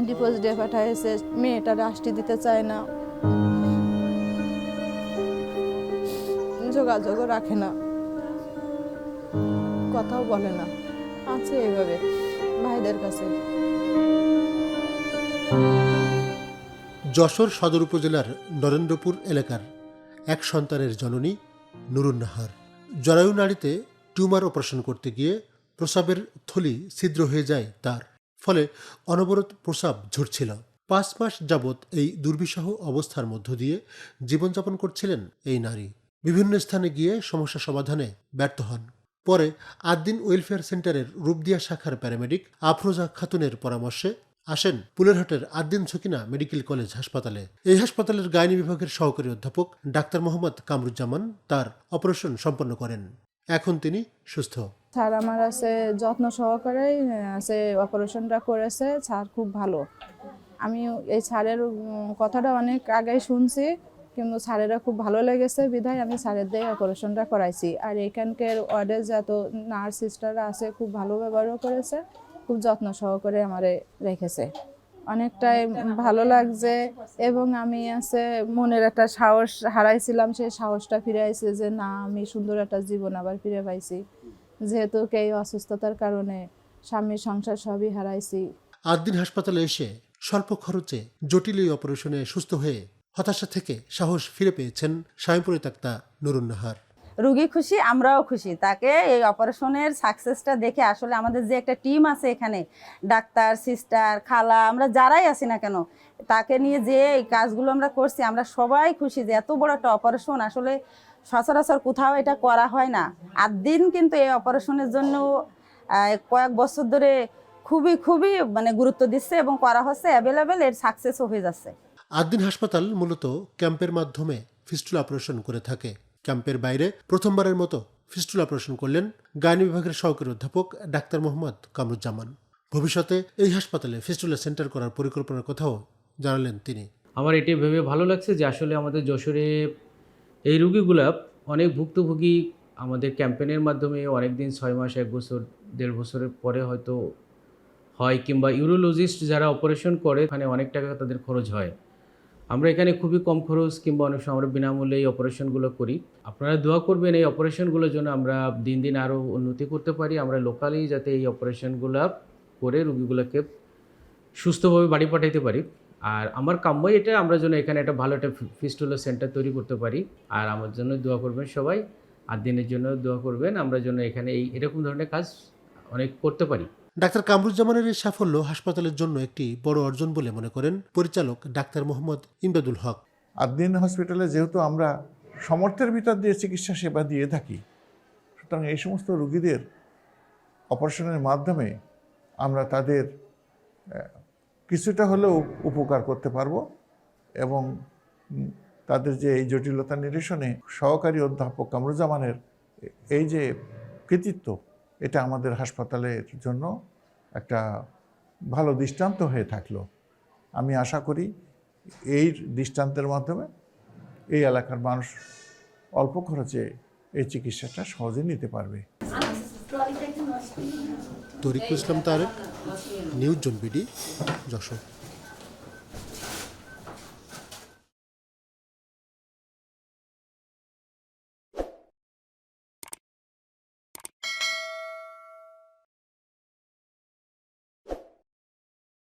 ডিপোজিটে পাঠাইছে, মেয়েটা রাষ্ট্রী দিতে চায় না, যোগাযোগও রাখে না, কথাও বলে না, আছে এইভাবে ভাইদের কাছে। যশোর সদর উপজেলার নরেন্দ্রপুর এলাকার এক সন্তানের জননী নুরুন নাহার। জরায়ু নাড়িতে টিউমার অপারেশন করতে গিয়ে প্রস্রাবের থলি ছিদ্র হয়ে যায় তার, ফলে অনবরত প্রস্রাব ঝরছিল। 5 মাস যাবৎ এই দুর্বিষহ অবস্থার মধ্য দিয়ে জীবনযাপন করছিলেন এই নারী। বিভিন্ন স্থানে গিয়ে সমস্যা সমাধানে ব্যর্থ হন। পরে আদ্দিন ওয়েলফেয়ার সেন্টারের রূপদিয়া শাখার প্যারামেডিক আফরোজা খাতুনের পরামর্শে আসেন পুলেরহাটের আদ্দিন ছকিনা মেডিকেল কলেজ হাসপাতালে। এই হাসপাতালের গাইনি বিভাগের সহকারী অধ্যাপক ডাক্তার মোহাম্মদ কামরুজ্জামান তার অপারেশন সম্পন্ন করেন। এখন তিনি সুস্থ। স্যার আমার আছে যত্ন সহকারে আছে অপারেশনটা করেছে, স্যার খুব ভালো। আমি এই স্যারের কথাটা অনেক আগেই শুনছি, কিন্তু স্যারেরা খুব ভালো লেগেছে বিধায় আমি স্যারের দিয়ে অপারেশনটা করাইছি। আর এখানকার ওয়ার্ডে যত নার্স সিস্টাররা আছে খুব ভালো ব্যবহারও করেছে, খুব যত্ন সহকারে আমারে রেখেছে। অনেকটাই ভালো লাগছে এবং আমি আছে মনের একটা সাহস হারাইছিলাম, সেই সাহসটা ফিরে আইছে যে না, আমি সুন্দর একটা জীবন আবার ফিরে পাইছি। যেহেতু এই অসুস্থতার কারণে স্বামীর সংসার সবই হারাইছি। আদ্দিন হাসপাতালে এসে স্বল্প খরচে জটিল এই অপারেশনে সুস্থ হয়ে হতাশা থেকে সাহস ফিরে পেয়েছেন স্বামী পরিত্যক্তা নুরুন নাহার। রোগী খুশি, আমরাও খুশি। তাকে এই অপারেশনের সাকসেসটা দেখে আসলে আমাদের যে একটা টিম আছে এখানে, ডাক্তার, সিস্টার, খালা, আমরা যারাই আছি না কেন, তাকে নিয়ে যে এই কাজগুলো আমরা করছি, আমরা সবাই খুশি যে এত বড় একটা অপারেশন আসলে সচরাচর কোথাও এটা করা হয় না। আদ্দিন কিন্তু এই অপারেশনের জন্য কয়েক বছর ধরে খুবই খুবই মানে গুরুত্ব দিচ্ছে এবং করা হচ্ছে, অ্যাভেলেবেল, এর সাকসেসও হয়ে যাচ্ছে। আদ্দিন হাসপাতাল মূলত ক্যাম্পের মাধ্যমে ফিস্টুলা অপারেশন করে থাকে। ক্যাম্পের বাইরে প্রথমবারের মতো ফিস্টুলা অপারেশন করলেন গাইনি বিভাগের সহকারী অধ্যাপক ডাক্তার মোহাম্মদ কামরুজ্জামান। ভবিষ্যতে এই হাসপাতালে ফিস্টুলা সেন্টার করার পরিকল্পনার কথাও জানালেন তিনি। আমার এটি ভেবে ভালো লাগছে যে আসলে আমাদের যশোরে এই রোগীগুলা অনেক ভুক্তভোগী আমাদের ক্যাম্পেনের মাধ্যমে অনেক দিন, 6 মাস, 1 বছর, 1.5 বছরের পরে হয়তো হয়, কিংবা ইউরোলজিস্ট যারা অপারেশন করে এখানে অনেক টাকা তাদের খরচ হয়। আমরা এখানে খুবই কম খরচ কিংবা অনেক সময় আমরা বিনামূল্যে এই অপারেশনগুলো করি। আপনারা দোয়া করবেন এই অপারেশনগুলোর জন্য আমরা দিন দিন আরও উন্নতি করতে পারি, আমরা লোকালি যাতে এই অপারেশনগুলো করে রোগীগুলোকে সুস্থভাবে বাড়ি পাঠাইতে পারি। আর আমার কাম্য এটা, আমরা যেন এখানে একটা ভালো একটা ফিস্টুলা সেন্টার তৈরি করতে পারি। আর আমার জন্য দোয়া করবেন সবাই, আর দিনের জন্য দোয়া করবেন, আমরা যেন এখানে এরকম ধরনের কাজ অনেক করতে পারি। ডাক্তার কামরুজ্জামানের এই সাফল্য হাসপাতালের জন্য একটি বড় অর্জন বলে মনে করেন পরিচালক ডাক্তার মোহাম্মদ ইমদাদুল হক। আদ্দিন হসপিটালে যেহেতু আমরা সমর্থের ভিতর দিয়ে চিকিৎসা সেবা দিয়ে থাকি, সুতরাং এই সমস্ত রোগীদের অপারেশনের মাধ্যমে আমরা তাদের কিছুটা হলেও উপকার করতে পারব এবং তাদের যে এই জটিলতা নিরসনে সহকারী অধ্যাপক কামরুজ্জামানের এই যে কৃতিত্ব, এটা আমাদের হাসপাতালের জন্য একটা ভালো দৃষ্টান্ত হয়ে থাকলো। আমি আশা করি এই দৃষ্টান্তের মাধ্যমে এই এলাকার মানুষ অল্প খরচে এই চিকিৎসাটা সহজে নিতে পারবে। তরিকুল ইসলাম তারেক, নিউজ জন বিডি, যশোর।